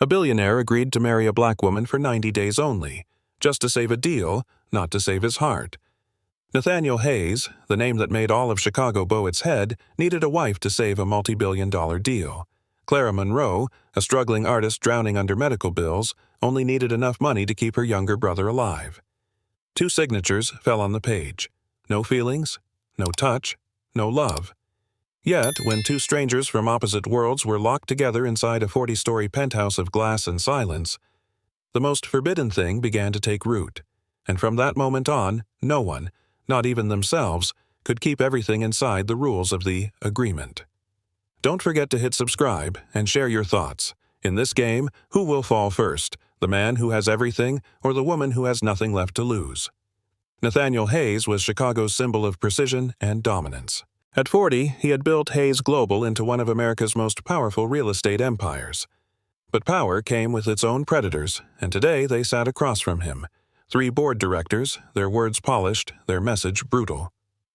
A billionaire agreed to marry a black woman for 90 days only, just to save a deal, not to save his heart. Nathaniel Hayes, the name that made all of Chicago bow its head, needed a wife to save a multi-billion-dollar deal. Clara Monroe, a struggling artist drowning under medical bills, only needed enough money to keep her younger brother alive. 2 signatures fell on the page. No feelings, no touch, no love. Yet, when 2 strangers from opposite worlds were locked together inside a 40-story penthouse of glass and silence, the most forbidden thing began to take root. And from that moment on, no one, not even themselves, could keep everything inside the rules of the agreement. Don't forget to hit subscribe and share your thoughts. In this game, who will fall first, the man who has everything or the woman who has nothing left to lose? Nathaniel Hayes was Chicago's symbol of precision and dominance. At 40, he had built Hayes Global into one of America's most powerful real estate empires. But power came with its own predators, and today they sat across from him. 3 board directors, their words polished, their message brutal.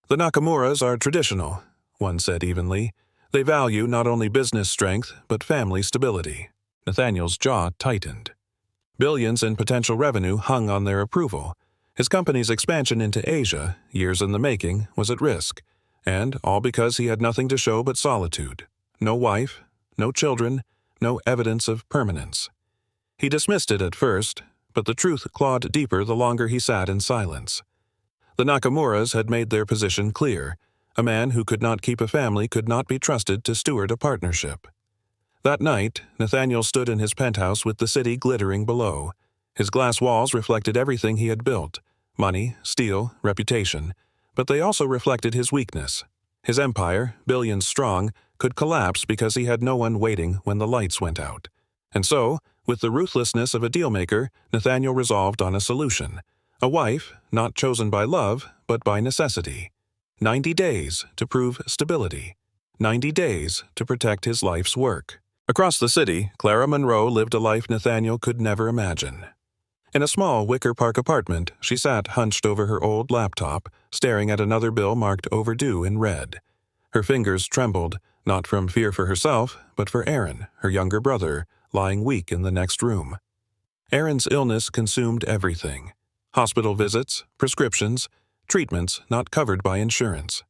"The Nakamuras are traditional," one said evenly. "They value not only business strength, but family stability." Nathaniel's jaw tightened. Billions in potential revenue hung on their approval. His company's expansion into Asia, years in the making, was at risk. And all because he had nothing to show but solitude. No wife, no children, no evidence of permanence. He dismissed it at first, but the truth clawed deeper the longer he sat in silence. The Nakamuras had made their position clear. A man who could not keep a family could not be trusted to steward a partnership. That night, Nathaniel stood in his penthouse with the city glittering below. His glass walls reflected everything he had built: money, steel, reputation. But they also reflected his weakness. His empire, billions strong, could collapse because he had no one waiting when the lights went out. And so, with the ruthlessness of a dealmaker, Nathaniel resolved on a solution. A wife, not chosen by love, but by necessity. 90 days to prove stability. 90 days to protect his life's work. Across the city, Clara Monroe lived a life Nathaniel could never imagine. In a small Wicker Park apartment, she sat hunched over her old laptop, staring at another bill marked overdue in red. Her fingers trembled, not from fear for herself, but for Aaron, her younger brother, lying weak in the next room. Aaron's illness consumed everything: hospital visits, prescriptions, treatments not covered by insurance.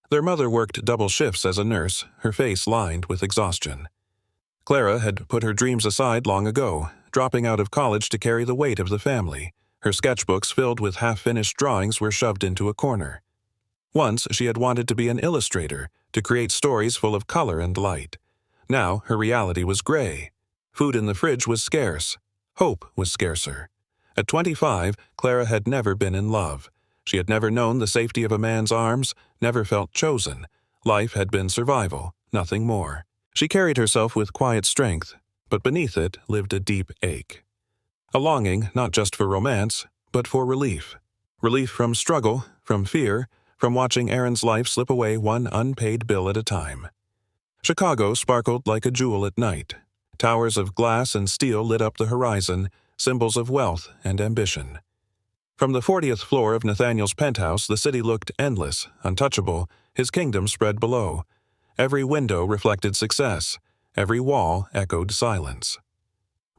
Their mother worked double shifts as a nurse, her face lined with exhaustion. Clara had put her dreams aside long ago, dropping out of college to carry the weight of the family. Her sketchbooks filled with half-finished drawings were shoved into a corner. Once she had wanted to be an illustrator, to create stories full of color and light. Now her reality was gray. Food in the fridge was scarce. Hope was scarcer. At 25, Clara had never been in love. She had never known the safety of a man's arms, never felt chosen. Life had been survival, nothing more. She carried herself with quiet strength, but beneath it lived a deep ache. A longing not just for romance, but for relief. Relief from struggle, from fear, from watching Aaron's life slip away one unpaid bill at a time. Chicago sparkled like a jewel at night. Towers of glass and steel lit up the horizon, symbols of wealth and ambition. From the 40th floor of Nathaniel's penthouse, the city looked endless, untouchable, his kingdom spread below. Every window reflected success. Every wall echoed silence.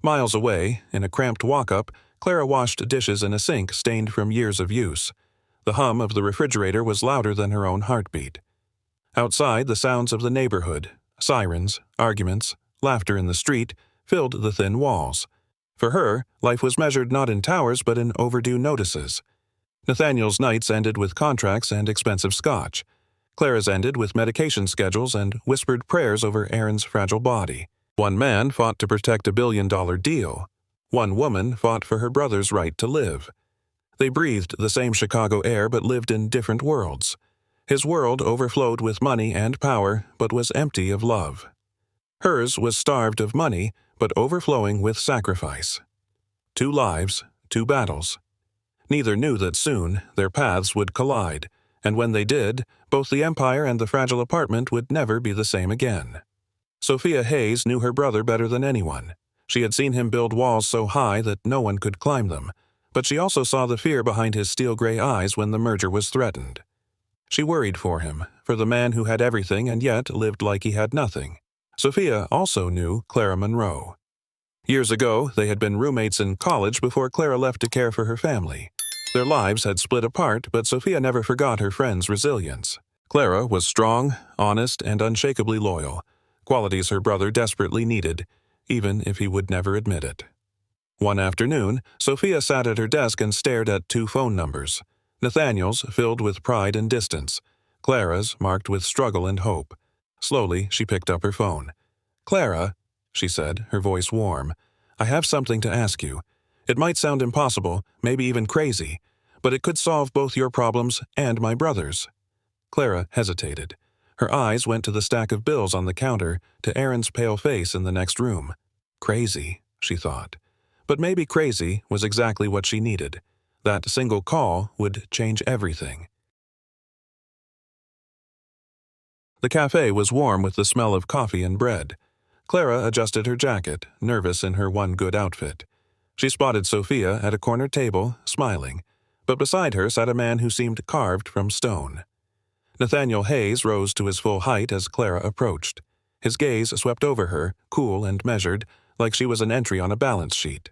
Miles away, in a cramped walk-up, Clara washed dishes in a sink stained from years of use. The hum of the refrigerator was louder than her own heartbeat. Outside, the sounds of the neighborhood, sirens, arguments, laughter in the street, filled the thin walls. For her, life was measured not in towers but in overdue notices. Nathaniel's nights ended with contracts and expensive scotch. Clara's ended with medication schedules and whispered prayers over Aaron's fragile body. One man fought to protect a billion-dollar deal. One woman fought for her brother's right to live. They breathed the same Chicago air but lived in different worlds. His world overflowed with money and power but was empty of love. Hers was starved of money but overflowing with sacrifice. 2 lives, 2 battles. Neither knew that soon their paths would collide, and when they did, both the empire and the fragile apartment would never be the same again. Sophia Hayes knew her brother better than anyone. She had seen him build walls so high that no one could climb them, but she also saw the fear behind his steel-gray eyes when the merger was threatened. She worried for him, for the man who had everything and yet lived like he had nothing. Sophia also knew Clara Monroe. Years ago, they had been roommates in college before Clara left to care for her family. Their lives had split apart, but Sophia never forgot her friend's resilience. Clara was strong, honest, and unshakably loyal, qualities her brother desperately needed, even if he would never admit it. One afternoon, Sophia sat at her desk and stared at two phone numbers. Nathaniel's, filled with pride and distance. Clara's, marked with struggle and hope. Slowly, she picked up her phone. "Clara," she said, her voice warm, "I have something to ask you. It might sound impossible, maybe even crazy, but it could solve both your problems and my brother's." Clara hesitated. Her eyes went to the stack of bills on the counter, to Aaron's pale face in the next room. Crazy, she thought. But maybe crazy was exactly what she needed. That single call would change everything. The cafe was warm with the smell of coffee and bread. Clara adjusted her jacket, nervous in her one good outfit. She spotted Sophia at a corner table, smiling, but beside her sat a man who seemed carved from stone. Nathaniel Hayes rose to his full height as Clara approached. His gaze swept over her, cool and measured, like she was an entry on a balance sheet.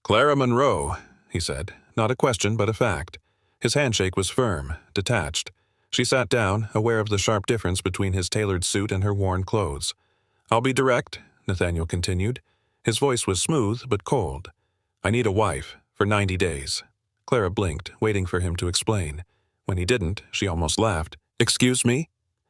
"Clara Monroe," he said, not a question but a fact. His handshake was firm, detached. She sat down, aware of the sharp difference between his tailored suit and her worn clothes. "I'll be direct," Nathaniel continued. His voice was smooth but cold. "I need a wife, for 90 days. Clara blinked, waiting for him to explain. When he didn't, she almost laughed. "Excuse me?"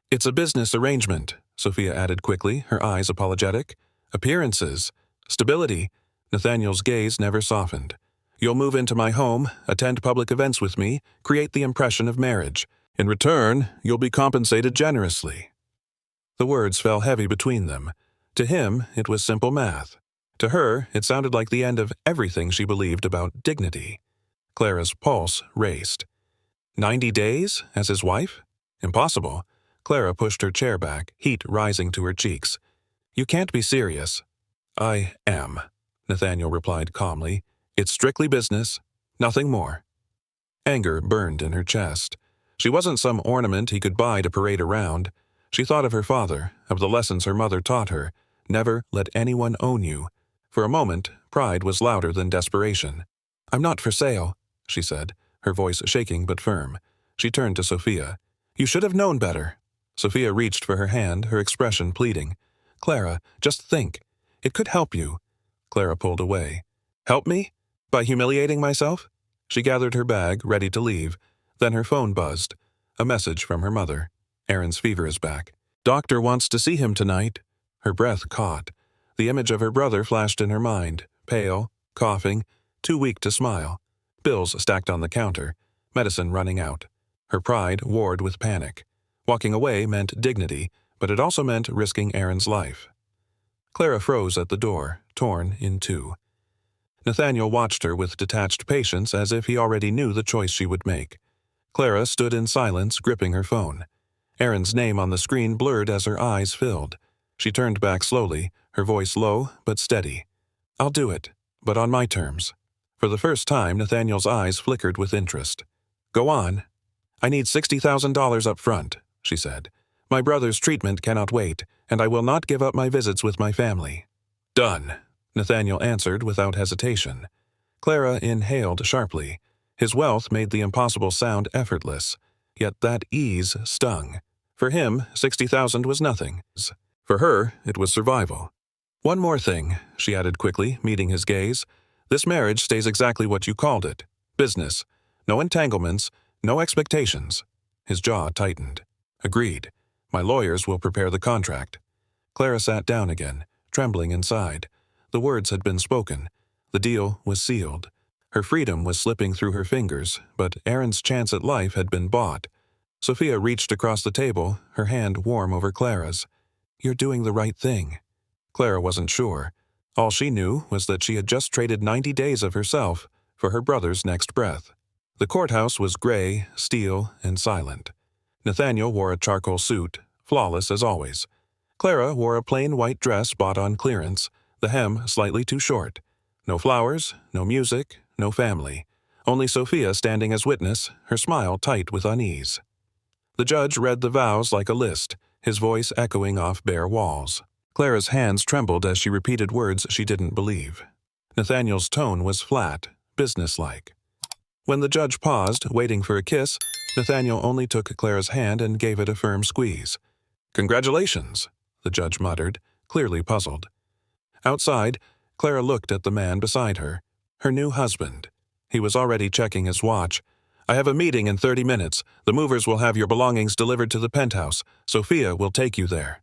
"It's a business arrangement," Sophia added quickly, her eyes apologetic. "Appearances. Stability." Nathaniel's gaze never softened. "You'll move into my home, attend public events with me, create the impression of marriage. In return, you'll be compensated generously." The words fell heavy between them. To him, it was simple math. To her, it sounded like the end of everything she believed about dignity. Clara's pulse raced. 90 days, as his wife? Impossible. Clara pushed her chair back, heat rising to her cheeks. "You can't be serious." "I am," Nathaniel replied calmly. "It's strictly business, nothing more." Anger burned in her chest. She wasn't some ornament he could buy to parade around. She thought of her father, of the lessons her mother taught her. Never let anyone own you. For a moment, pride was louder than desperation. "I'm not for sale," she said, her voice shaking but firm. She turned to Sophia. "You should have known better." Sophia reached for her hand, her expression pleading. "Clara, just think. It could help you." Clara pulled away. "Help me? By humiliating myself?" She gathered her bag, ready to leave. Then her phone buzzed. A message from her mother. "Aaron's fever is back. Doctor wants to see him tonight." Her breath caught. The image of her brother flashed in her mind, pale, coughing, too weak to smile. Bills stacked on the counter, medicine running out. Her pride warred with panic. Walking away meant dignity, but it also meant risking Aaron's life. Clara froze at the door, torn in two. Nathaniel watched her with detached patience, as if he already knew the choice she would make. Clara stood in silence, gripping her phone. Aaron's name on the screen blurred as her eyes filled. She turned back slowly, her voice low but steady. "I'll do it, but on my terms." For the first time, Nathaniel's eyes flickered with interest. "Go on." "I need $60,000 up front," she said. "My brother's treatment cannot wait, and I will not give up my visits with my family." "Done," Nathaniel answered without hesitation. Clara inhaled sharply. His wealth made the impossible sound effortless, yet that ease stung. For him, 60,000 was nothing. For her, it was survival. "One more thing," she added quickly, meeting his gaze. "This marriage stays exactly what you called it. Business. No entanglements, no expectations." His jaw tightened. "Agreed. My lawyers will prepare the contract." Clara sat down again, trembling inside. The words had been spoken. The deal was sealed. Her freedom was slipping through her fingers, but Aaron's chance at life had been bought. Sophia reached across the table, her hand warm over Clara's. "You're doing the right thing." Clara wasn't sure. All she knew was that she had just traded 90 days of herself for her brother's next breath. The courthouse was gray, steel, and silent. Nathaniel wore a charcoal suit, flawless as always. Clara wore a plain white dress bought on clearance, the hem slightly too short. No flowers, no music, no family. Only Sophia standing as witness, her smile tight with unease. The judge read the vows like a list, his voice echoing off bare walls. Clara's hands trembled as she repeated words she didn't believe. Nathaniel's tone was flat, businesslike. When the judge paused, waiting for a kiss, Nathaniel only took Clara's hand and gave it a firm squeeze. "Congratulations," the judge muttered, clearly puzzled. Outside, Clara looked at the man beside her, her new husband. He was already checking his watch. "I have a meeting in 30 minutes. The movers will have your belongings delivered to the penthouse. Sophia will take you there."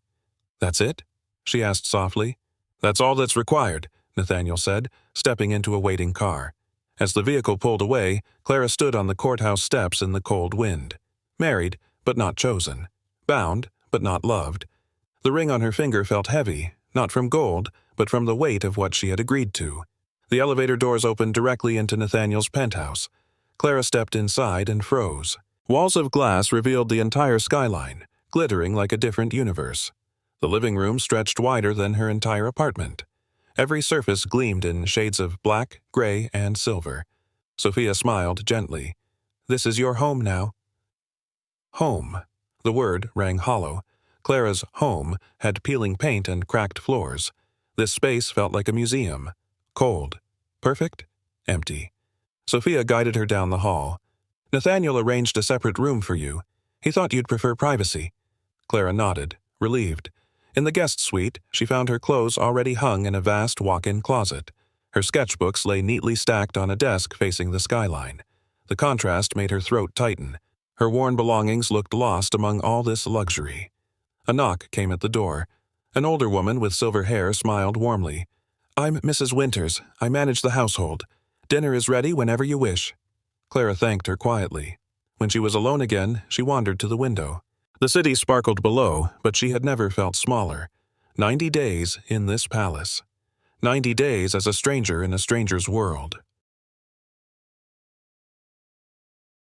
"That's it?" she asked softly. "That's all that's required," Nathaniel said, stepping into a waiting car. As the vehicle pulled away, Clara stood on the courthouse steps in the cold wind. Married, but not chosen. Bound, but not loved. The ring on her finger felt heavy, not from gold, but from the weight of what she had agreed to. The elevator doors opened directly into Nathaniel's penthouse. Clara stepped inside and froze. Walls of glass revealed the entire skyline, glittering like a different universe. The living room stretched wider than her entire apartment. Every surface gleamed in shades of black, gray, and silver. Sophia smiled gently. "This is your home now." Home. The word rang hollow. Clara's home had peeling paint and cracked floors. This space felt like a museum. Cold. Perfect. Empty. Sophia guided her down the hall. "Nathaniel arranged a separate room for you. He thought you'd prefer privacy." Clara nodded, relieved. In the guest suite, she found her clothes already hung in a vast walk-in closet. Her sketchbooks lay neatly stacked on a desk facing the skyline. The contrast made her throat tighten. Her worn belongings looked lost among all this luxury. A knock came at the door. An older woman with silver hair smiled warmly. "I'm Mrs. Winters. I manage the household. Dinner is ready whenever you wish." Clara thanked her quietly. When she was alone again, she wandered to the window. The city sparkled below, but she had never felt smaller. 90 days in this palace. 90 days as a stranger in a stranger's world.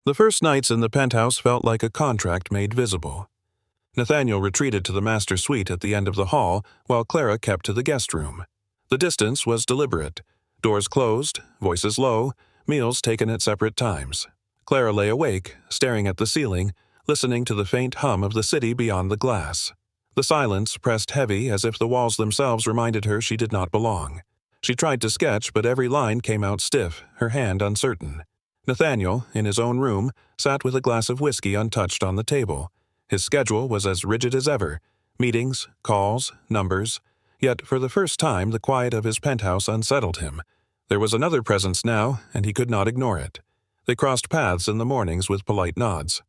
The first nights in the penthouse felt like a contract made visible. Nathaniel retreated to the master suite at the end of the hall, while Clara kept to the guest room. The distance was deliberate. Doors closed, voices low, meals taken at separate times. Clara lay awake, staring at the ceiling, listening to the faint hum of the city beyond the glass. The silence pressed heavy as if the walls themselves reminded her she did not belong. She tried to sketch, but every line came out stiff, her hand uncertain. Nathaniel, in his own room, sat with a glass of whiskey untouched on the table. His schedule was as rigid as ever. Meetings, calls, numbers. Yet for the first time the quiet of his penthouse unsettled him. There was another presence now, and he could not ignore it. They crossed paths in the mornings with polite nods.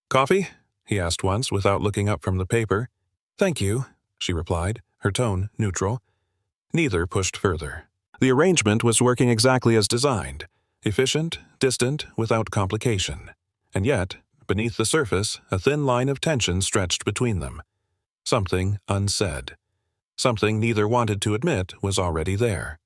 "Coffee?" he asked once without looking up from the paper. "Thank you," she replied, her tone neutral. Neither pushed further. The arrangement was working exactly as designed. Efficient, distant, without complication. And yet, beneath the surface, a thin line of tension stretched between them. Something unsaid. Something neither wanted to admit was already there.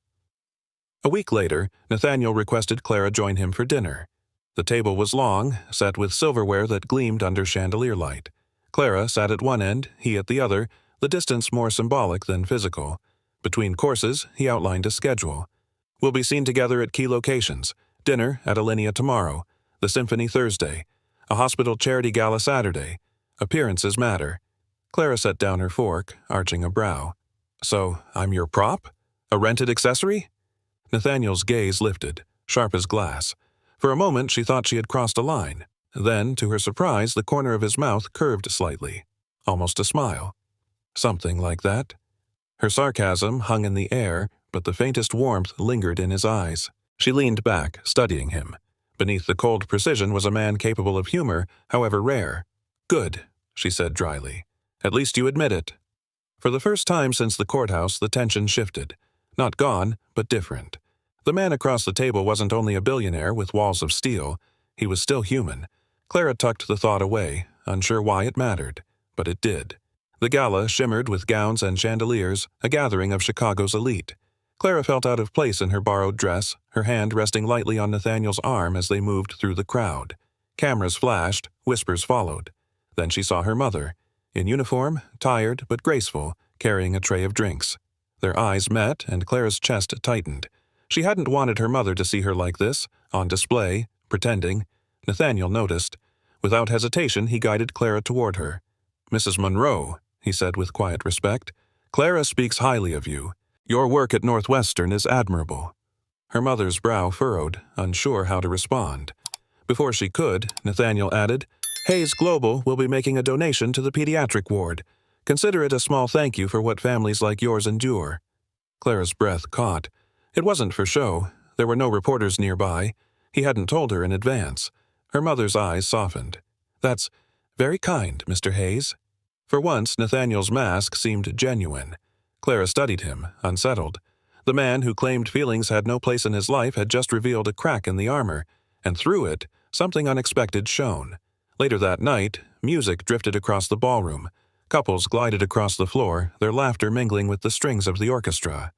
A week later, Nathaniel requested Clara join him for dinner. The table was long, set with silverware that gleamed under chandelier light. Clara sat at one end, he at the other, the distance more symbolic than physical. Between courses, he outlined a schedule. "We'll be seen together at key locations. Dinner at Alinea tomorrow. The Symphony Thursday. A hospital charity gala Saturday. Appearances matter." Clara set down her fork, arching a brow. "So, I'm your prop? A rented accessory?" Nathaniel's gaze lifted, sharp as glass. For a moment she thought she had crossed a line. Then, to her surprise, the corner of his mouth curved slightly. Almost a smile. Something like that. Her sarcasm hung in the air, but the faintest warmth lingered in his eyes. She leaned back, studying him. Beneath the cold precision was a man capable of humor, however rare. "Good," she said dryly. "At least you admit it." For the first time since the courthouse, the tension shifted. Not gone, but different. The man across the table wasn't only a billionaire with walls of steel. He was still human. Clara tucked the thought away, unsure why it mattered. But it did. The gala shimmered with gowns and chandeliers, a gathering of Chicago's elite. Clara felt out of place in her borrowed dress, her hand resting lightly on Nathaniel's arm as they moved through the crowd. Cameras flashed, whispers followed. Then she saw her mother, in uniform, tired but graceful, carrying a tray of drinks. Their eyes met, and Clara's chest tightened. She hadn't wanted her mother to see her like this, on display, pretending. Nathaniel noticed. Without hesitation, he guided Clara toward her. "Mrs. Monroe," he said with quiet respect. Clara speaks highly of you. Your work at Northwestern is admirable." Her mother's brow furrowed, unsure how to respond. Before she could, Nathaniel added, "Hayes Global will be making a donation to the pediatric ward. Consider it a small thank you for what families like yours endure." Clara's breath caught. It wasn't for show. There were no reporters nearby. He hadn't told her in advance. Her mother's eyes softened. "That's very kind, Mr. Hayes." For once, Nathaniel's mask seemed genuine. Clara studied him, unsettled. The man who claimed feelings had no place in his life had just revealed a crack in the armor, and through it, something unexpected shone. Later that night, music drifted across the ballroom. Couples glided across the floor, their laughter mingling with the strings of the orchestra.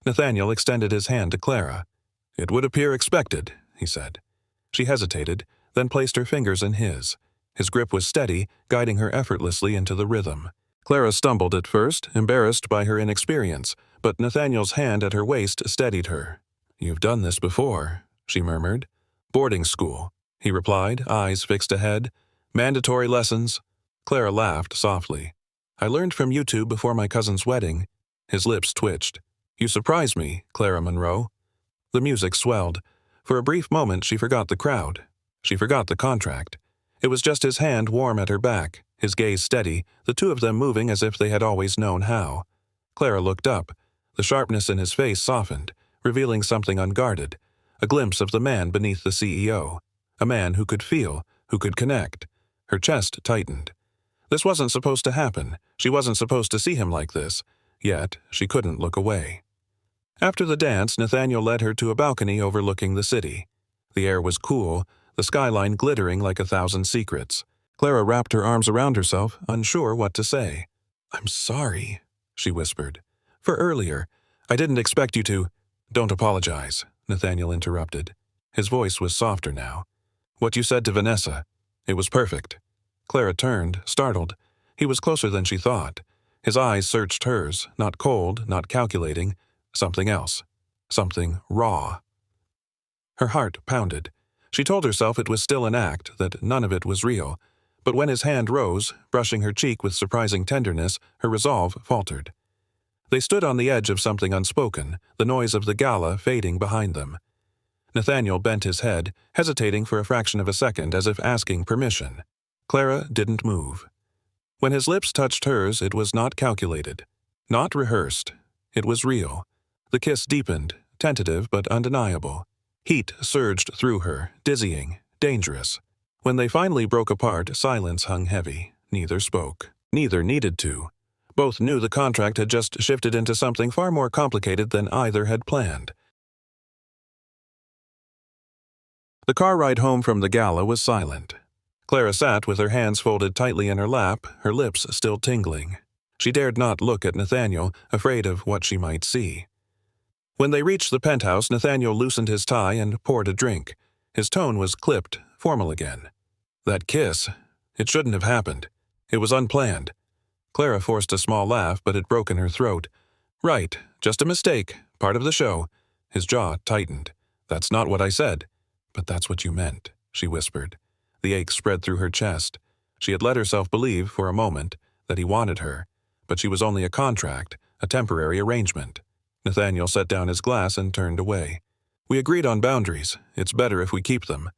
Nathaniel extended his hand to Clara. "It would appear expected," he said. She hesitated, then placed her fingers in his. His grip was steady, guiding her effortlessly into the rhythm. Clara stumbled at first, embarrassed by her inexperience, but Nathaniel's hand at her waist steadied her. "You've done this before," she murmured. "Boarding school," he replied, eyes fixed ahead. "Mandatory lessons." Clara laughed softly. "I learned from YouTube before my cousin's wedding." His lips twitched. "You surprise me, Clara Monroe." The music swelled. For a brief moment she forgot the crowd. She forgot the contract. It was just his hand warm at her back, his gaze steady, the two of them moving as if they had always known how. Clara looked up. The sharpness in his face softened, revealing something unguarded, a glimpse of the man beneath the CEO, a man who could feel, who could connect. Her chest tightened. This wasn't supposed to happen. She wasn't supposed to see him like this, yet she couldn't look away. After the dance, Nathaniel led her to a balcony overlooking the city. The air was cool, the skyline glittering like 1,000 secrets. Clara wrapped her arms around herself, unsure what to say. "I'm sorry," she whispered. "For earlier. I didn't expect you to—" "Don't apologize," Nathaniel interrupted. His voice was softer now. "What you said to Vanessa, it was perfect." Clara turned, startled. He was closer than she thought. His eyes searched hers, not cold, not calculating. Something else. Something raw. Her heart pounded. She told herself it was still an act, that none of it was real. But when his hand rose, brushing her cheek with surprising tenderness, her resolve faltered. They stood on the edge of something unspoken, the noise of the gala fading behind them. Nathaniel bent his head, hesitating for a fraction of a second as if asking permission. Clara didn't move. When his lips touched hers, it was not calculated, not rehearsed. It was real. The kiss deepened, tentative but undeniable. Heat surged through her, dizzying, dangerous. When they finally broke apart, silence hung heavy. Neither spoke. Neither needed to. Both knew the contract had just shifted into something far more complicated than either had planned. The car ride home from the gala was silent. Clara sat with her hands folded tightly in her lap, her lips still tingling. She dared not look at Nathaniel, afraid of what she might see. When they reached the penthouse, Nathaniel loosened his tie and poured a drink. His tone was clipped, formal again. "That kiss, it shouldn't have happened. It was unplanned." Clara forced a small laugh, but it broke in her throat. "Right, just a mistake, part of the show." His jaw tightened. "That's not what I said." "But that's what you meant," she whispered. The ache spread through her chest. She had let herself believe, for a moment, that he wanted her, but she was only a contract, a temporary arrangement. Nathaniel set down his glass and turned away. "We agreed on boundaries. It's better if we keep them."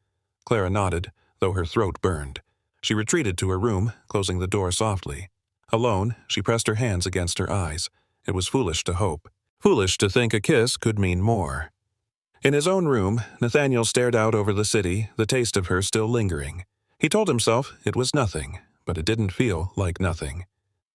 Clara nodded, though her throat burned. She retreated to her room, closing the door softly. Alone, she pressed her hands against her eyes. It was foolish to hope. Foolish to think a kiss could mean more. In his own room, Nathaniel stared out over the city, the taste of her still lingering. He told himself it was nothing, but it didn't feel like nothing.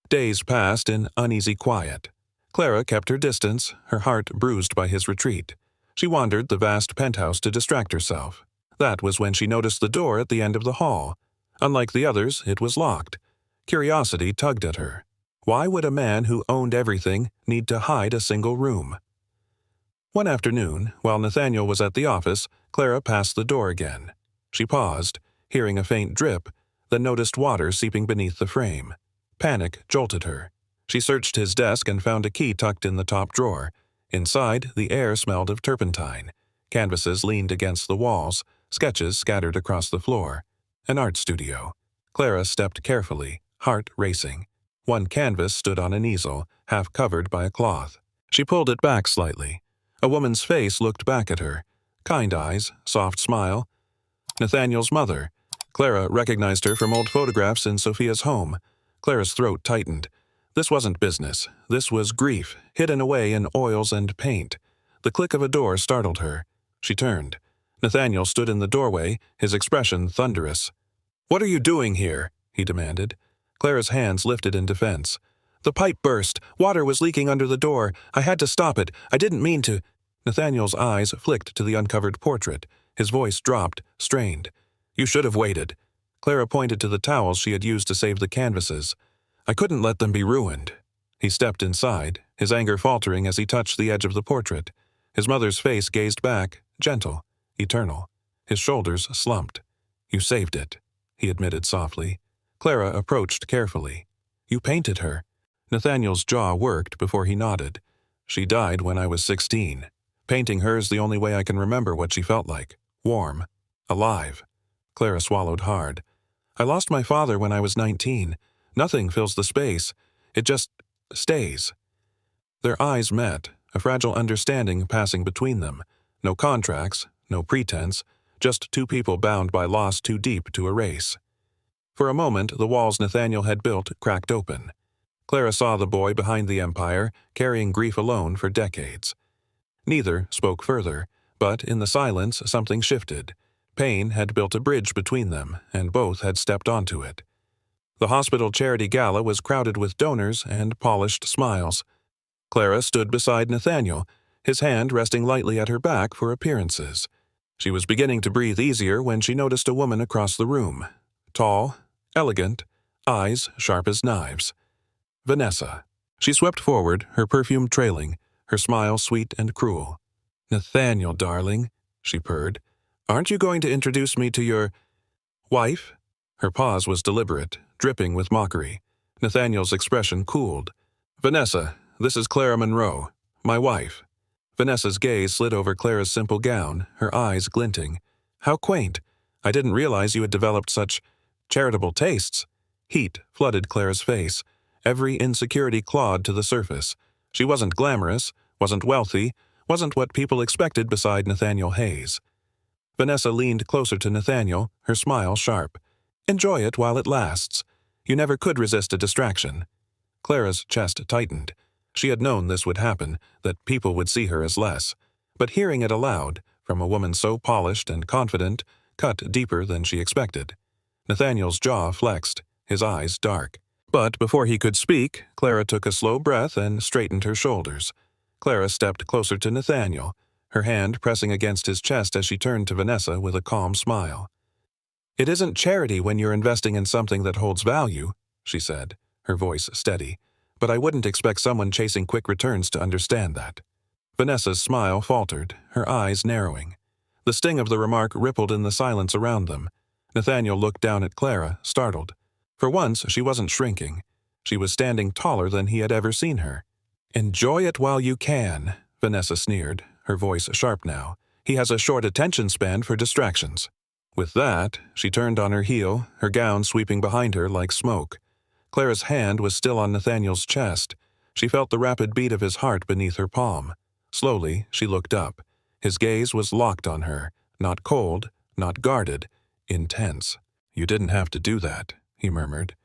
Days passed in uneasy quiet. Clara kept her distance, her heart bruised by his retreat. She wandered the vast penthouse to distract herself. That was when she noticed the door at the end of the hall. Unlike the others, it was locked. Curiosity tugged at her. Why would a man who owned everything need to hide a single room? One afternoon, while Nathaniel was at the office, Clara passed the door again. She paused, hearing a faint drip, then noticed water seeping beneath the frame. Panic jolted her. She searched his desk and found a key tucked in the top drawer. Inside, the air smelled of turpentine. Canvases leaned against the walls, sketches scattered across the floor. An art studio. Clara stepped carefully, heart racing. One canvas stood on an easel, half covered by a cloth. She pulled it back slightly. A woman's face looked back at her. Kind eyes, soft smile. Nathaniel's mother. Clara recognized her from old photographs in Sophia's home. Clara's throat tightened. This wasn't business. This was grief, hidden away in oils and paint. The click of a door startled her. She turned. Nathaniel stood in the doorway, his expression thunderous. "What are you doing here?" he demanded. Clara's hands lifted in defense. "The pipe burst. Water was leaking under the door. I had to stop it. I didn't mean to." Nathaniel's eyes flicked to the uncovered portrait. His voice dropped, strained. "You should have waited." Clara pointed to the towels she had used to save the canvases. "I couldn't let them be ruined." He stepped inside, his anger faltering as he touched the edge of the portrait. His mother's face gazed back, gentle, eternal. His shoulders slumped. "You saved it," he admitted softly. Clara approached carefully. "You painted her." Nathaniel's jaw worked before he nodded. "She died when I was 16. Painting her is the only way I can remember what she felt like. Warm. Alive." Clara swallowed hard. "I lost my father when I was 19. Nothing fills the space. It just stays." Their eyes met, a fragile understanding passing between them. No contracts, no pretense, just two people bound by loss too deep to erase. For a moment, the walls Nathaniel had built cracked open. Clara saw the boy behind the empire, carrying grief alone for decades. Neither spoke further, but in the silence something shifted. Pain had built a bridge between them, and both had stepped onto it. The hospital charity gala was crowded with donors and polished smiles. Clara stood beside Nathaniel, his hand resting lightly at her back for appearances. She was beginning to breathe easier when she noticed a woman across the room. Tall, elegant, eyes sharp as knives. Vanessa. She swept forward, her perfume trailing, her smile sweet and cruel. "Nathaniel, darling," she purred, "aren't you going to introduce me to your wife?" Her pause was deliberate, dripping with mockery. Nathaniel's expression cooled. "Vanessa, this is Clara Monroe, my wife." Vanessa's gaze slid over Clara's simple gown, her eyes glinting. "How quaint. I didn't realize you had developed such charitable tastes." Heat flooded Clara's face. Every insecurity clawed to the surface. She wasn't glamorous, wasn't wealthy, wasn't what people expected beside Nathaniel Hayes. Vanessa leaned closer to Nathaniel, her smile sharp. "Enjoy it while it lasts. You never could resist a distraction." Clara's chest tightened. She had known this would happen, that people would see her as less. But hearing it aloud, from a woman so polished and confident, cut deeper than she expected. Nathaniel's jaw flexed, his eyes dark. But before he could speak, Clara took a slow breath and straightened her shoulders. Clara stepped closer to Nathaniel, her hand pressing against his chest as she turned to Vanessa with a calm smile. "It isn't charity when you're investing in something that holds value," she said, her voice steady. "But I wouldn't expect someone chasing quick returns to understand that." Vanessa's smile faltered, her eyes narrowing. The sting of the remark rippled in the silence around them. Nathaniel looked down at Clara, startled. For once, she wasn't shrinking. She was standing taller than he had ever seen her. "Enjoy it while you can," Vanessa sneered, her voice sharp now. "He has a short attention span for distractions." With that, she turned on her heel, her gown sweeping behind her like smoke. Clara's hand was still on Nathaniel's chest. She felt the rapid beat of his heart beneath her palm. Slowly, she looked up. His gaze was locked on her, not cold, not guarded, intense. "You didn't have to do that," he murmured.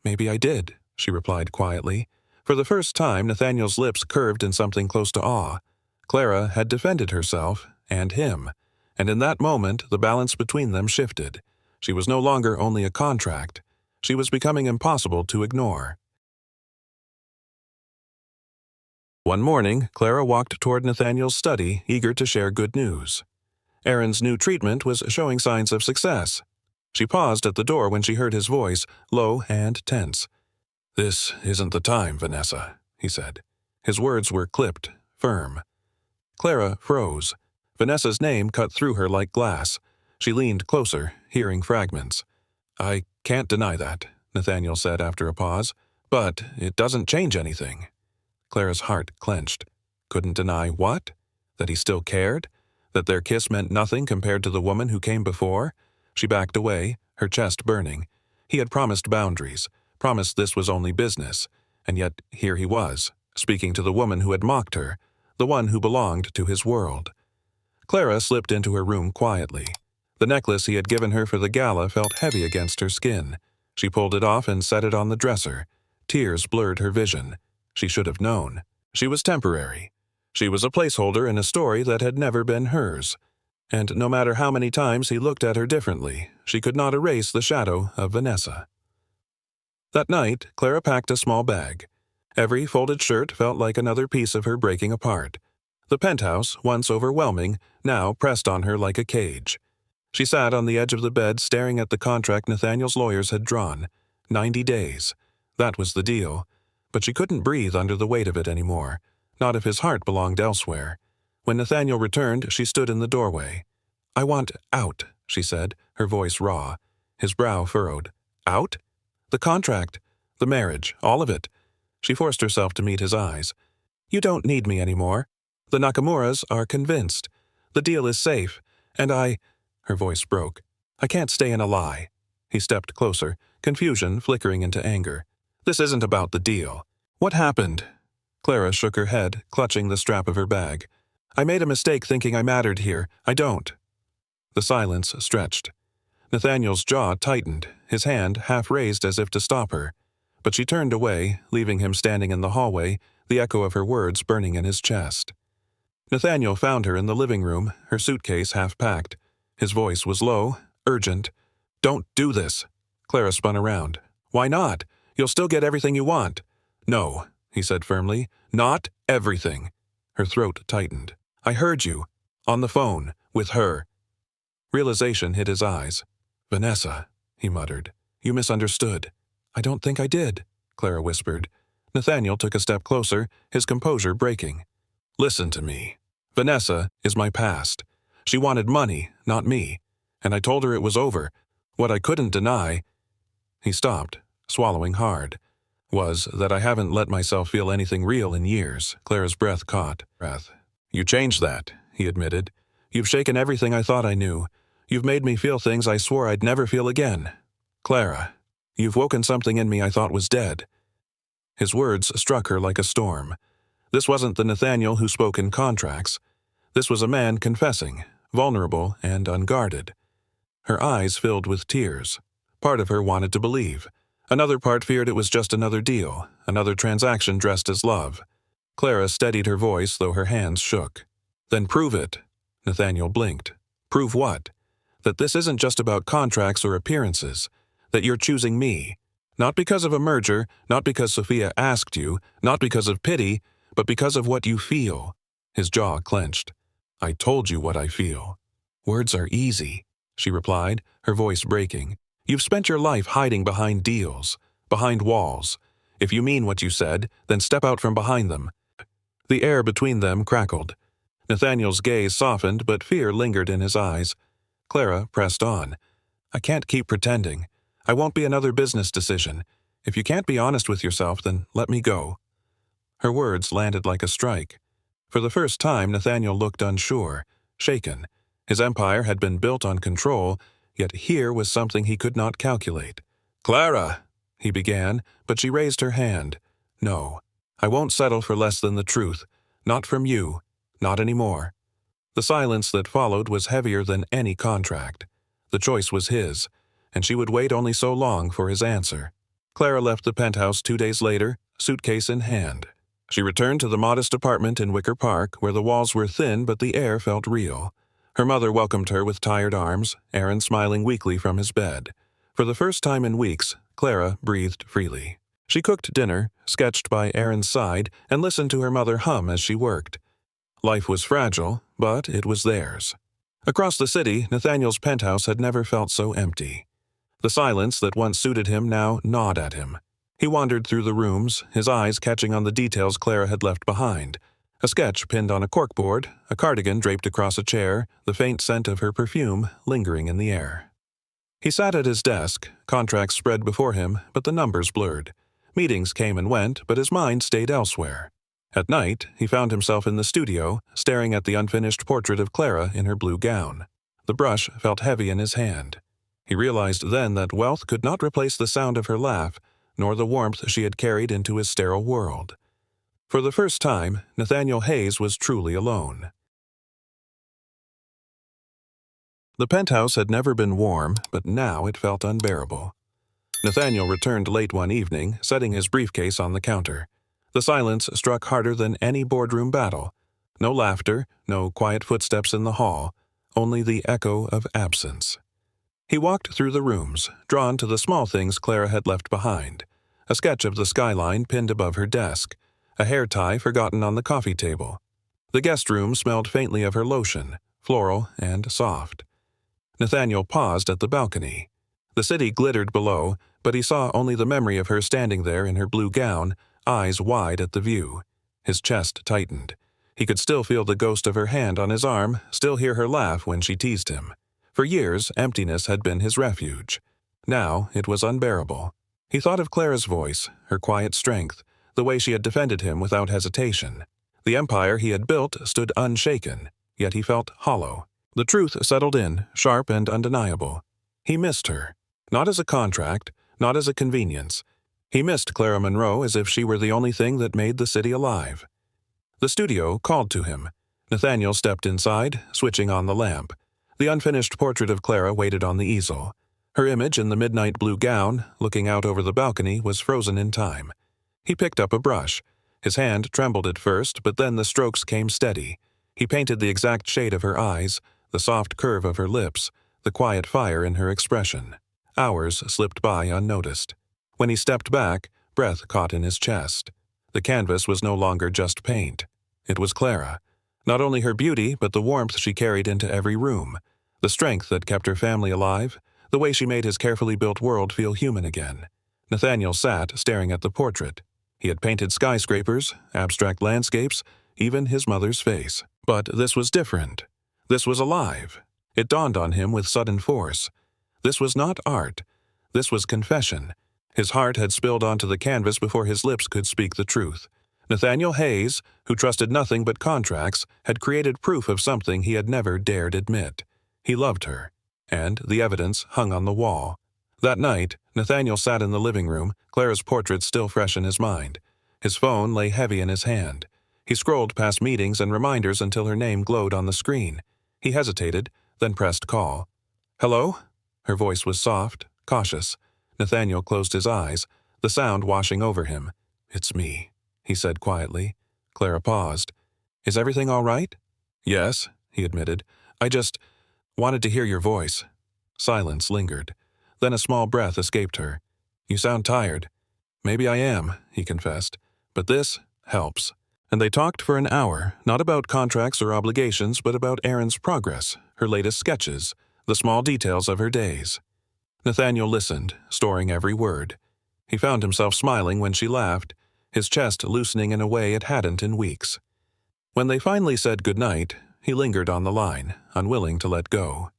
"Maybe I did," she replied quietly. For the first time, Nathaniel's lips curved in something close to awe. Clara had defended herself, and him, and in that moment the balance between them shifted. She was no longer only a contract. She was becoming impossible to ignore. One morning, Clara walked toward Nathaniel's study, eager to share good news. Aaron's new treatment was showing signs of success. She paused at the door when she heard his voice, low and tense. "This isn't the time, Vanessa," he said. His words were clipped, firm. Clara froze. Vanessa's name cut through her like glass. She leaned closer, hearing fragments. "I can't deny that," Nathaniel said after a pause. "But it doesn't change anything." Clara's heart clenched. Couldn't deny what? That he still cared? That their kiss meant nothing compared to the woman who came before? She backed away, her chest burning. He had promised boundaries. promised this was only business, and yet here he was, speaking to the woman who had mocked her, the one who belonged to his world. Clara slipped into her room quietly. The necklace he had given her for the gala felt heavy against her skin. She pulled it off and set it on the dresser. Tears blurred her vision. She should have known. She was temporary. She was a placeholder in a story that had never been hers. And no matter how many times he looked at her differently, she could not erase the shadow of Vanessa. That night, Clara packed a small bag. Every folded shirt felt like another piece of her breaking apart. The penthouse, once overwhelming, now pressed on her like a cage. She sat on the edge of the bed staring at the contract Nathaniel's lawyers had drawn. 90 days. That was the deal. But she couldn't breathe under the weight of it anymore, not if his heart belonged elsewhere. When Nathaniel returned, she stood in the doorway. "I want out," she said, her voice raw. His brow furrowed. "Out?" "The contract. The marriage. All of it." She forced herself to meet his eyes. "You don't need me anymore. The Nakamuras are convinced. The deal is safe. And I—" Her voice broke. "I can't stay in a lie." He stepped closer, confusion flickering into anger. "This isn't about the deal. What happened?" Clara shook her head, clutching the strap of her bag. "I made a mistake thinking I mattered here. I don't." The silence stretched. Nathaniel's jaw tightened, his hand half raised as if to stop her. But she turned away, leaving him standing in the hallway, the echo of her words burning in his chest. Nathaniel found her in the living room, her suitcase half packed. His voice was low, urgent. "Don't do this." Clara spun around. "Why not? You'll still get everything you want." "No," he said firmly. "Not everything." Her throat tightened. "I heard you. On the phone. With her." Realization hit his eyes. "Vanessa," he muttered. "You misunderstood." "I don't think I did," Clara whispered. Nathaniel took a step closer, his composure breaking. "Listen to me. Vanessa is my past. She wanted money, not me. And I told her it was over. What I couldn't deny—" He stopped, swallowing hard. "Was that I haven't let myself feel anything real in years." Clara's breath caught. "You changed that," he admitted. "You've shaken everything I thought I knew. You've made me feel things I swore I'd never feel again. Clara, you've woken something in me I thought was dead." His words struck her like a storm. This wasn't the Nathaniel who spoke in contracts. This was a man confessing, vulnerable and unguarded. Her eyes filled with tears. Part of her wanted to believe. Another part feared it was just another deal, another transaction dressed as love. Clara steadied her voice, though her hands shook. "Then prove it." Nathaniel blinked. "Prove what?" "That this isn't just about contracts or appearances. That you're choosing me. Not because of a merger, not because Sophia asked you, not because of pity, but because of what you feel." His jaw clenched. "I told you what I feel." "Words are easy," she replied, her voice breaking. "You've spent your life hiding behind deals, behind walls. If you mean what you said, then step out from behind them." The air between them crackled. Nathaniel's gaze softened, but fear lingered in his eyes. Clara pressed on. "I can't keep pretending. I won't be another business decision. If you can't be honest with yourself, then let me go." Her words landed like a strike. For the first time, Nathaniel looked unsure, shaken. His empire had been built on control, yet here was something he could not calculate. "Clara!" he began, but she raised her hand. "No, I won't settle for less than the truth. Not from you. Not anymore." The silence that followed was heavier than any contract. The choice was his, and she would wait only so long for his answer. Clara left the penthouse 2 days later, suitcase in hand. She returned to the modest apartment in Wicker Park, where the walls were thin but the air felt real. Her mother welcomed her with tired arms, Aaron smiling weakly from his bed. For the first time in weeks, Clara breathed freely. She cooked dinner, sketched by Aaron's side, and listened to her mother hum as she worked. Life was fragile, but it was theirs. Across the city, Nathaniel's penthouse had never felt so empty. The silence that once suited him now gnawed at him. He wandered through the rooms, his eyes catching on the details Clara had left behind. A sketch pinned on a corkboard, a cardigan draped across a chair, the faint scent of her perfume lingering in the air. He sat at his desk, contracts spread before him, but the numbers blurred. Meetings came and went, but his mind stayed elsewhere. At night, he found himself in the studio, staring at the unfinished portrait of Clara in her blue gown. The brush felt heavy in his hand. He realized then that wealth could not replace the sound of her laugh, nor the warmth she had carried into his sterile world. For the first time, Nathaniel Hayes was truly alone. The penthouse had never been warm, but now it felt unbearable. Nathaniel returned late one evening, setting his briefcase on the counter. The silence struck harder than any boardroom battle. No laughter, no quiet footsteps in the hall, only the echo of absence. He walked through the rooms, drawn to the small things Clara had left behind. A sketch of the skyline pinned above her desk, a hair tie forgotten on the coffee table. The guest room smelled faintly of her lotion, floral and soft. Nathaniel paused at the balcony. The city glittered below, but he saw only the memory of her standing there in her blue gown, eyes wide at the view. His chest tightened. He could still feel the ghost of her hand on his arm, still hear her laugh when she teased him. For years, emptiness had been his refuge. Now it was unbearable. He thought of Clara's voice, her quiet strength, the way she had defended him without hesitation. The empire he had built stood unshaken, yet he felt hollow. The truth settled in, sharp and undeniable. He missed her. Not as a contract, not as a convenience. He missed Clara Monroe as if she were the only thing that made the city alive. The studio called to him. Nathaniel stepped inside, switching on the lamp. The unfinished portrait of Clara waited on the easel. Her image in the midnight blue gown, looking out over the balcony, was frozen in time. He picked up a brush. His hand trembled at first, but then the strokes came steady. He painted the exact shade of her eyes, the soft curve of her lips, the quiet fire in her expression. Hours slipped by unnoticed. When he stepped back, breath caught in his chest. The canvas was no longer just paint. It was Clara. Not only her beauty, but the warmth she carried into every room, the strength that kept her family alive, the way she made his carefully built world feel human again. Nathaniel sat, staring at the portrait. He had painted skyscrapers, abstract landscapes, even his mother's face. But this was different. This was alive. It dawned on him with sudden force. This was not art. This was confession. His heart had spilled onto the canvas before his lips could speak the truth. Nathaniel Hayes, who trusted nothing but contracts, had created proof of something he had never dared admit. He loved her, and the evidence hung on the wall. That night, Nathaniel sat in the living room, Clara's portrait still fresh in his mind. His phone lay heavy in his hand. He scrolled past meetings and reminders until her name glowed on the screen. He hesitated, then pressed call. "Hello?" Her voice was soft, cautious. Nathaniel closed his eyes, the sound washing over him. "It's me," he said quietly. Clara paused. "Is everything all right?" "Yes," he admitted. "I just wanted to hear your voice." Silence lingered. Then a small breath escaped her. "You sound tired." "Maybe I am," he confessed. "But this helps." And they talked for an hour, not about contracts or obligations, but about Erin's progress, her latest sketches, the small details of her days. Nathaniel listened, storing every word. He found himself smiling when she laughed, his chest loosening in a way it hadn't in weeks. When they finally said goodnight, he lingered on the line, unwilling to let go.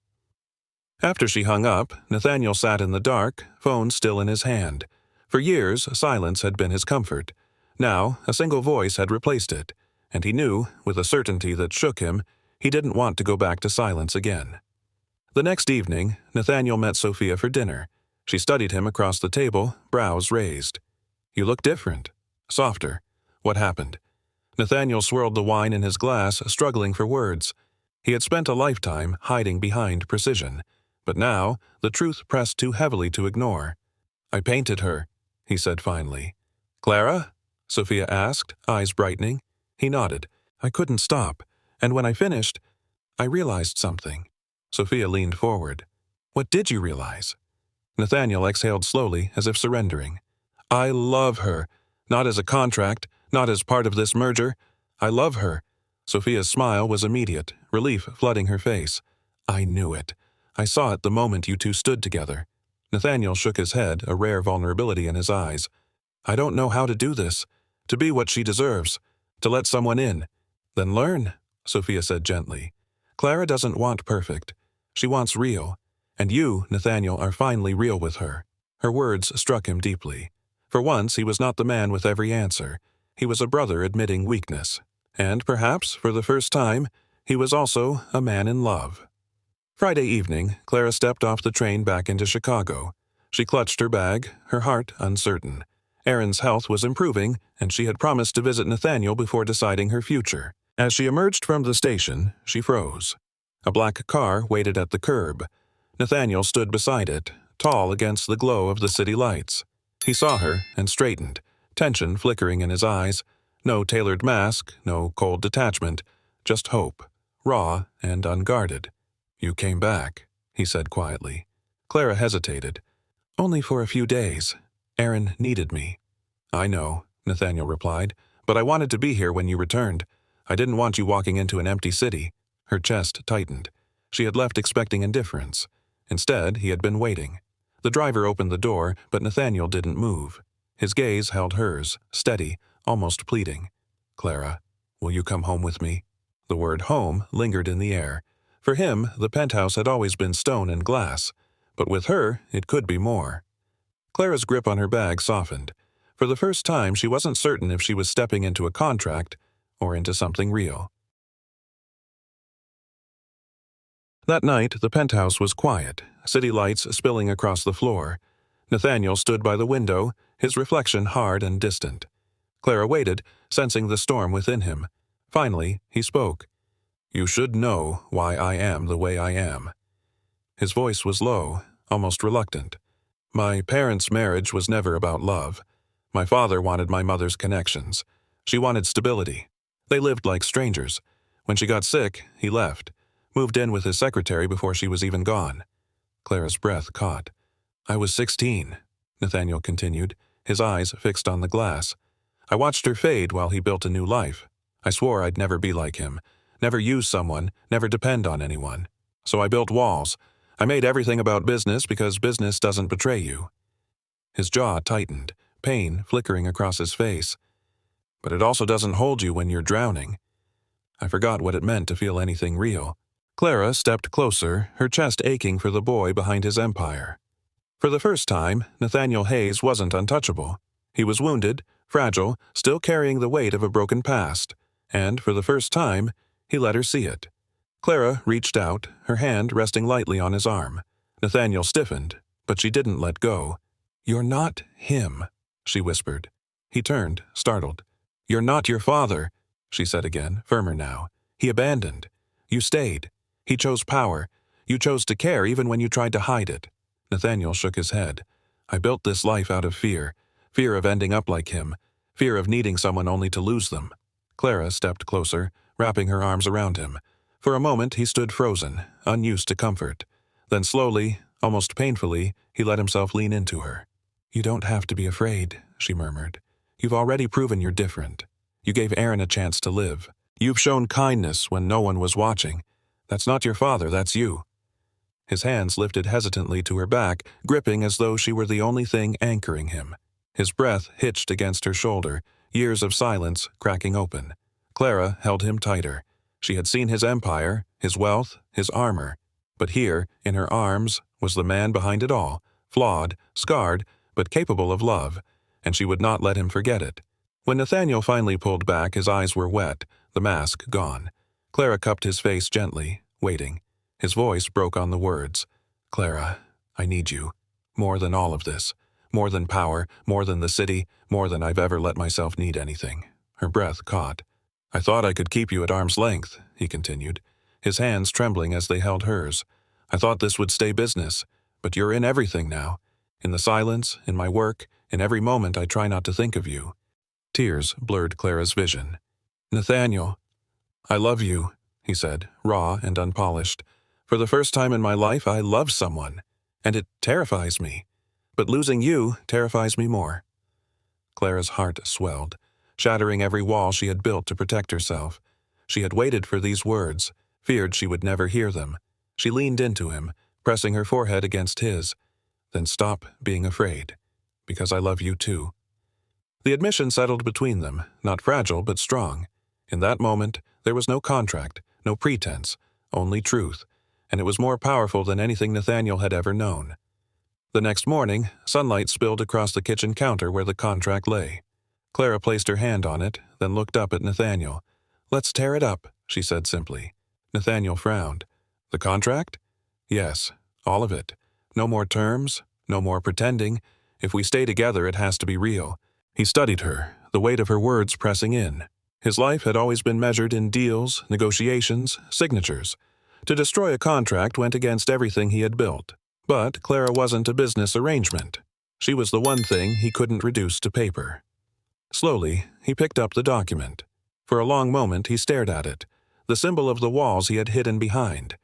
After she hung up, Nathaniel sat in the dark, phone still in his hand. For years, silence had been his comfort. Now, a single voice had replaced it, and he knew, with a certainty that shook him, he didn't want to go back to silence again. The next evening, Nathaniel met Sophia for dinner. She studied him across the table, brows raised. "You look different. Softer. What happened?" Nathaniel swirled the wine in his glass, struggling for words. He had spent a lifetime hiding behind precision, but now the truth pressed too heavily to ignore. "I painted her," he said finally. "Clara?" Sophia asked, eyes brightening. He nodded. "I couldn't stop, and when I finished, I realized something." Sophia leaned forward. "What did you realize?" Nathaniel exhaled slowly, as if surrendering. "I love her. Not as a contract, not as part of this merger. I love her." Sophia's smile was immediate, relief flooding her face. "I knew it. I saw it the moment you two stood together." Nathaniel shook his head, a rare vulnerability in his eyes. "I don't know how to do this. To be what she deserves. To let someone in." "Then learn," Sophia said gently. "Clara doesn't want perfect. She wants real. And you, Nathaniel, are finally real with her." Her words struck him deeply. For once, he was not the man with every answer. He was a brother admitting weakness. And perhaps, for the first time, he was also a man in love. Friday evening, Clara stepped off the train back into Chicago. She clutched her bag, her heart uncertain. Erin's health was improving, and she had promised to visit Nathaniel before deciding her future. As she emerged from the station, she froze. A black car waited at the curb. Nathaniel stood beside it, tall against the glow of the city lights. He saw her and straightened, tension flickering in his eyes. No tailored mask, no cold detachment, just hope, raw and unguarded. "You came back," he said quietly. Clara hesitated. "Only for a few days. Erin needed me." "I know," Nathaniel replied, "but I wanted to be here when you returned. I didn't want you walking into an empty city." Her chest tightened. She had left expecting indifference. Instead, he had been waiting. The driver opened the door, but Nathaniel didn't move. His gaze held hers, steady, almost pleading. "Clara, will you come home with me?" The word home lingered in the air. For him, the penthouse had always been stone and glass, but with her, it could be more. Clara's grip on her bag softened. For the first time, she wasn't certain if she was stepping into a contract or into something real. That night, the penthouse was quiet, city lights spilling across the floor. Nathaniel stood by the window, his reflection hard and distant. Clara waited, sensing the storm within him. Finally, he spoke. "You should know why I am the way I am." His voice was low, almost reluctant. "My parents' marriage was never about love. My father wanted my mother's connections. She wanted stability. They lived like strangers. When she got sick, he left. Moved in with his secretary before she was even gone." Clara's breath caught. "I was 16, Nathaniel continued, his eyes fixed on the glass. "I watched her fade while he built a new life. I swore I'd never be like him, never use someone, never depend on anyone. So I built walls. I made everything about business because business doesn't betray you." His jaw tightened, pain flickering across his face. "But it also doesn't hold you when you're drowning." I forgot what it meant to feel anything real. Clara stepped closer, her chest aching for the boy behind his empire. For the first time, Nathaniel Hayes wasn't untouchable. He was wounded, fragile, still carrying the weight of a broken past. And for the first time, he let her see it. Clara reached out, her hand resting lightly on his arm. Nathaniel stiffened, but she didn't let go. "You're not him," she whispered. He turned, startled. "You're not your father," she said again, firmer now. "He abandoned. You stayed. He chose power. You chose to care even when you tried to hide it." Nathaniel shook his head. "I built this life out of fear. Fear of ending up like him. Fear of needing someone only to lose them." Clara stepped closer, wrapping her arms around him. For a moment he stood frozen, unused to comfort. Then slowly, almost painfully, he let himself lean into her. "You don't have to be afraid," she murmured. "You've already proven you're different. You gave Erin a chance to live. You've shown kindness when no one was watching. That's not your father, that's you." His hands lifted hesitantly to her back, gripping as though she were the only thing anchoring him. His breath hitched against her shoulder, years of silence cracking open. Clara held him tighter. She had seen his empire, his wealth, his armor. But here, in her arms, was the man behind it all, flawed, scarred, but capable of love, and she would not let him forget it. When Nathaniel finally pulled back, his eyes were wet, the mask gone. Clara cupped his face gently, waiting. His voice broke on the words. "Clara, I need you. More than all of this. More than power, more than the city, more than I've ever let myself need anything." Her breath caught. "I thought I could keep you at arm's length," he continued, his hands trembling as they held hers. "I thought this would stay business, but you're in everything now. In the silence, in my work, in every moment I try not to think of you." Tears blurred Clara's vision. "Nathaniel, I love you," he said, raw and unpolished. "For the first time in my life, I love someone, and it terrifies me. But losing you terrifies me more." Clara's heart swelled, shattering every wall she had built to protect herself. She had waited for these words, feared she would never hear them. She leaned into him, pressing her forehead against his. "Then stop being afraid, because I love you too." The admission settled between them, not fragile but strong. In that moment, there was no contract, no pretense, only truth, and it was more powerful than anything Nathaniel had ever known. The next morning, sunlight spilled across the kitchen counter where the contract lay. Clara placed her hand on it, then looked up at Nathaniel. "Let's tear it up," she said simply. Nathaniel frowned. "The contract?" "Yes, all of it. No more terms, No more pretending. If we stay together, it has to be real. He studied her, the weight of her words pressing in. His life had always been measured in deals, negotiations, signatures. To destroy a contract went against everything he had built. But Clara wasn't a business arrangement. She was the one thing he couldn't reduce to paper. Slowly, he picked up the document. For a long moment, he stared at it, the symbol of the walls he had hidden behind.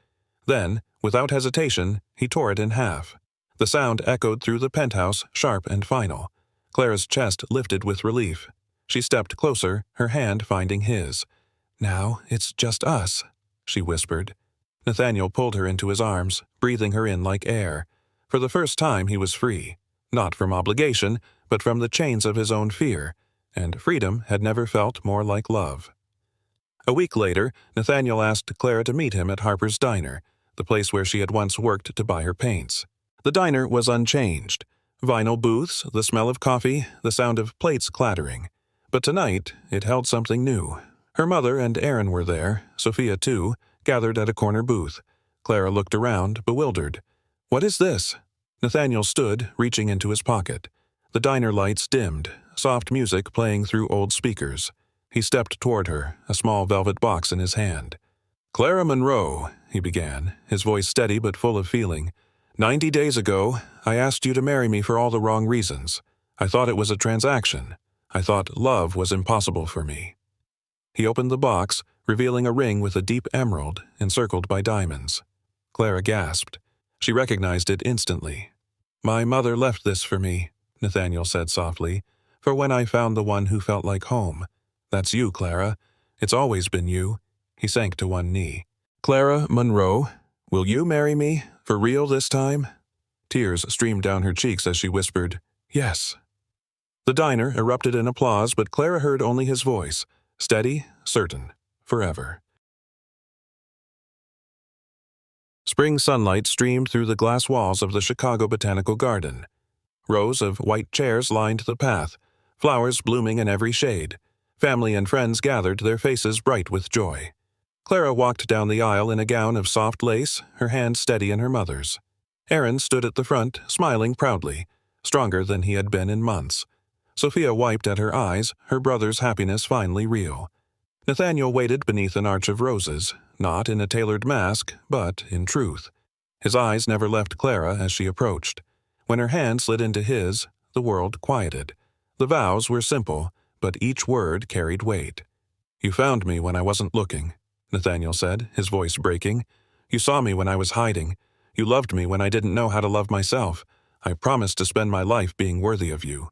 Then, without hesitation, he tore it in half. The sound echoed through the penthouse, sharp and final. Clara's chest lifted with relief. She stepped closer, her hand finding his. "Now it's just us," she whispered. Nathaniel pulled her into his arms, breathing her in like air. For the first time he was free, not from obligation, but from the chains of his own fear, and freedom had never felt more like love. A week later, Nathaniel asked Clara to meet him at Harper's Diner, the place where she had once worked to buy her paints. The diner was unchanged. Vinyl booths, the smell of coffee, the sound of plates clattering. But tonight, it held something new. Her mother and Aaron were there, Sophia too, gathered at a corner booth. Clara looked around, bewildered. "What is this?" Nathaniel stood, reaching into his pocket. The diner lights dimmed, soft music playing through old speakers. He stepped toward her, a small velvet box in his hand. "Clara Monroe," he began, his voice steady but full of feeling. "90 days ago, I asked you to marry me for all the wrong reasons. I thought it was a transaction. I thought love was impossible for me." He opened the box, revealing a ring with a deep emerald encircled by diamonds. Clara gasped. She recognized it instantly. "My mother left this for me," Nathaniel said softly, "for when I found the one who felt like home. That's you, Clara. It's always been you." He sank to one knee. "Clara Monroe, will you marry me, for real this time?" Tears streamed down her cheeks as she whispered, "Yes." The diner erupted in applause, but Clara heard only his voice, steady, certain, forever. Spring sunlight streamed through the glass walls of the Chicago Botanical Garden. Rows of white chairs lined the path, flowers blooming in every shade. Family and friends gathered, their faces bright with joy. Clara walked down the aisle in a gown of soft lace, her hand steady in her mother's. Aaron stood at the front, smiling proudly, stronger than he had been in months. Sophia wiped at her eyes, her brother's happiness finally real. Nathaniel waited beneath an arch of roses, not in a tailored mask, but in truth. His eyes never left Clara as she approached. When her hand slid into his, the world quieted. The vows were simple, but each word carried weight. "You found me when I wasn't looking," Nathaniel said, his voice breaking. "You saw me when I was hiding. You loved me when I didn't know how to love myself. I promised to spend my life being worthy of you."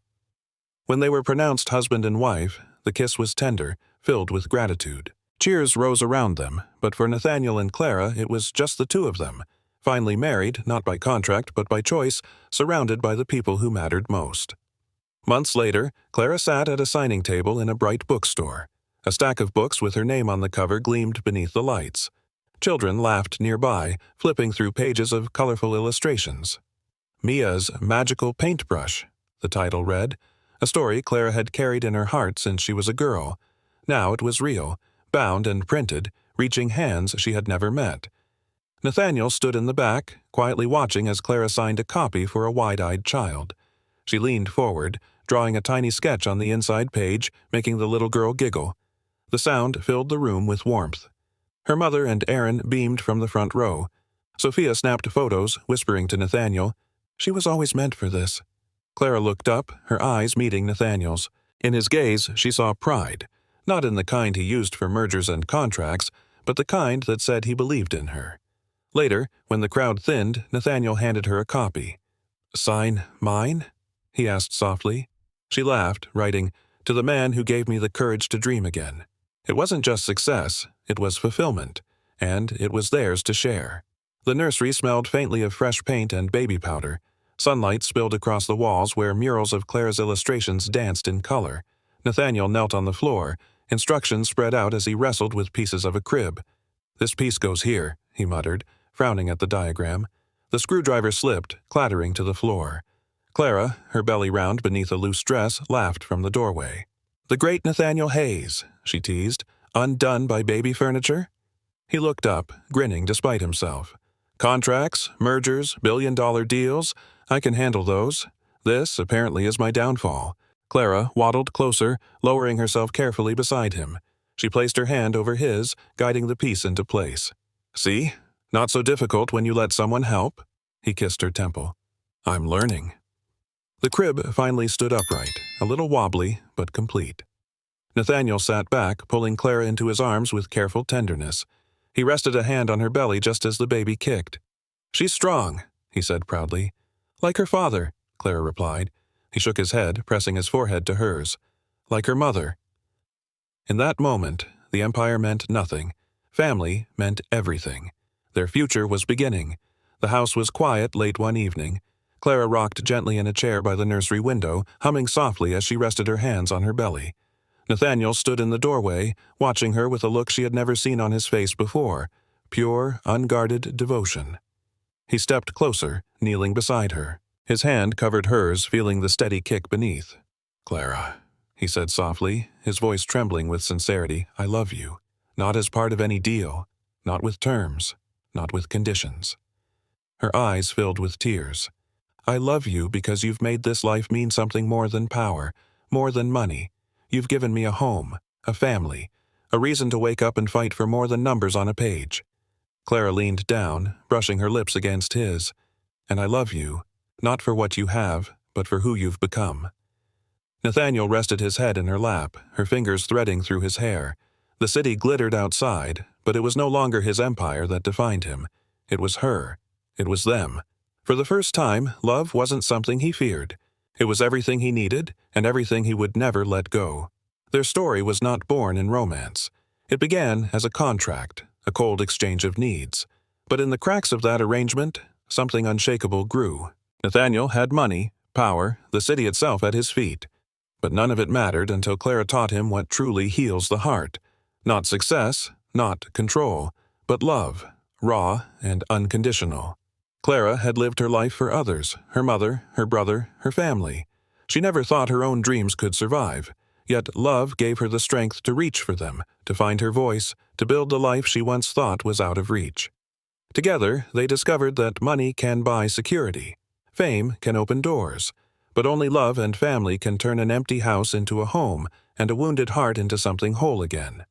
When they were pronounced husband and wife, the kiss was tender, filled with gratitude. Cheers rose around them, but for Nathaniel and Clara it was just the two of them, finally married, not by contract but by choice, surrounded by the people who mattered most. Months later, Clara sat at a signing table in a bright bookstore. A stack of books with her name on the cover gleamed beneath the lights. Children laughed nearby, flipping through pages of colorful illustrations. "Mia's Magical Paintbrush," the title read, a story Clara had carried in her heart since she was a girl. Now it was real, bound and printed, reaching hands she had never met. Nathaniel stood in the back, quietly watching as Clara signed a copy for a wide-eyed child. She leaned forward, drawing a tiny sketch on the inside page, making the little girl giggle. The sound filled the room with warmth. Her mother and Aaron beamed from the front row. Sophia snapped photos, whispering to Nathaniel, "She was always meant for this." Clara looked up, her eyes meeting Nathaniel's. In his gaze, she saw pride, not in the kind he used for mergers and contracts, but the kind that said he believed in her. Later, when the crowd thinned, Nathaniel handed her a copy. "Sign mine?" he asked softly. She laughed, writing, "To the man who gave me the courage to dream again." It wasn't just success, it was fulfillment, and it was theirs to share. The nursery smelled faintly of fresh paint and baby powder. Sunlight spilled across the walls where murals of Clara's illustrations danced in color. Nathaniel knelt on the floor, instructions spread out as he wrestled with pieces of a crib. "This piece goes here," he muttered, frowning at the diagram. The screwdriver slipped, clattering to the floor. Clara, her belly round beneath a loose dress, laughed from the doorway. "The great Nathaniel Hayes," she teased, "undone by baby furniture?" He looked up, grinning despite himself. "Contracts, mergers, billion-dollar deals, I can handle those. This, apparently, is my downfall. Clara waddled closer, lowering herself carefully beside him. She placed her hand over his, guiding the piece into place. See? Not so difficult when you let someone help. He kissed her temple. I'm learning. The crib finally stood upright, a little wobbly, but complete. Nathaniel sat back, pulling Clara into his arms with careful tenderness. He rested a hand on her belly just as the baby kicked. She's strong, he said proudly. Like her father, Clara replied. He shook his head, pressing his forehead to hers. Like her mother. In that moment, the empire meant nothing. Family meant everything. Their future was beginning. The house was quiet late one evening. Clara rocked gently in a chair by the nursery window, humming softly as she rested her hands on her belly. Nathaniel stood in the doorway, watching her with a look she had never seen on his face before, pure, unguarded devotion. He stepped closer, kneeling beside her. His hand covered hers, feeling the steady kick beneath. Clara, he said softly, his voice trembling with sincerity, I love you. Not as part of any deal, not with terms, not with conditions. Her eyes filled with tears. I love you because you've made this life mean something more than power, more than money. You've given me a home, a family, a reason to wake up and fight for more than numbers on a page. Clara leaned down, brushing her lips against his. And I love you, not for what you have, but for who you've become. Nathaniel rested his head in her lap, her fingers threading through his hair. The city glittered outside, but it was no longer his empire that defined him. It was her. It was them. For the first time, love wasn't something he feared. It was everything he needed, and everything he would never let go. Their story was not born in romance. It began as a contract, a cold exchange of needs. But in the cracks of that arrangement, something unshakable grew. Nathaniel had money, power, the city itself at his feet. But none of it mattered until Clara taught him what truly heals the heart. Not success, not control, but love, raw and unconditional. Clara had lived her life for others, her mother, her brother, her family. She never thought her own dreams could survive, yet love gave her the strength to reach for them, to find her voice, to build the life she once thought was out of reach. Together, they discovered that money can buy security. Fame can open doors, but only love and family can turn an empty house into a home and a wounded heart into something whole again.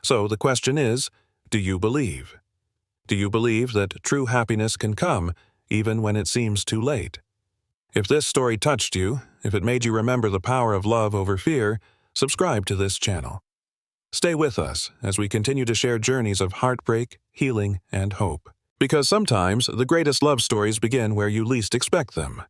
So the question is, do you believe? Do you believe that true happiness can come even when it seems too late? If this story touched you, if it made you remember the power of love over fear, subscribe to this channel. Stay with us as we continue to share journeys of heartbreak, healing, and hope. Because sometimes the greatest love stories begin where you least expect them.